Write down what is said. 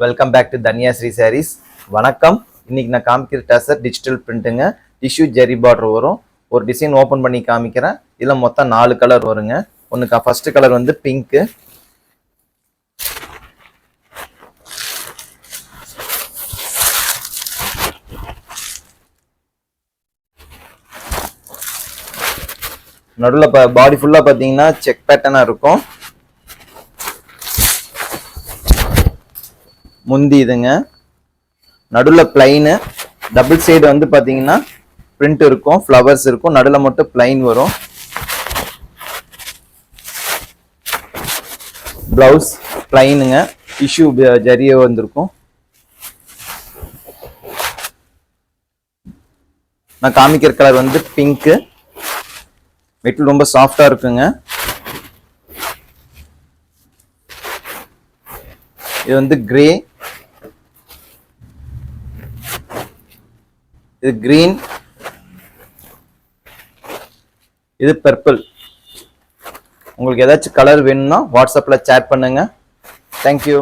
Welcome back to Dhanyasri Sarees. வணக்கம். இன்னைக்கு நான் காமிக்கிற டசர் டிஜிட்டல் பிரிண்ட்டுங்க. டிஷ்யூ ஜெரி பார்டர் வரும். ஒரு டிசைன் ஓப்பன் பண்ணி காமிக்கிறேன். இதில் மொத்தம் 4 கலர் வருங்க. ஒன்றுக்கு ஃபர்ஸ்ட் கலர் வந்து பிங்க்கு, நடுவில் பாடி ஃபுல்லாக பார்த்தீங்கன்னா செக் பேட்டர்னாக இருக்கும். முந்தி இதுங்க, நடுவில் பிளைனு, டபுள் சைடு வந்து பார்த்தீங்கன்னா பிரிண்ட் இருக்கும், ஃப்ளவர்ஸ் இருக்கும், நடுவில் மட்டும் பிளைன் வரும். பிளவுஸ் பிளைனுங்க, டிஷ்யூ ஜரியே வந்திருக்கும். நான் காமிக்கிற கலர் வந்து பிங்க்கு, மெட்டீரியல் ரொம்ப சாஃப்டா இருக்குங்க. இது வந்து கிரே, இது கிரீன், இது பர்பிள். உங்களுக்கு ஏதாச்சும் கலர் வேணும்னா வாட்ஸ்அப்ல சேட் பண்ணுங்க. தேங்க்யூ.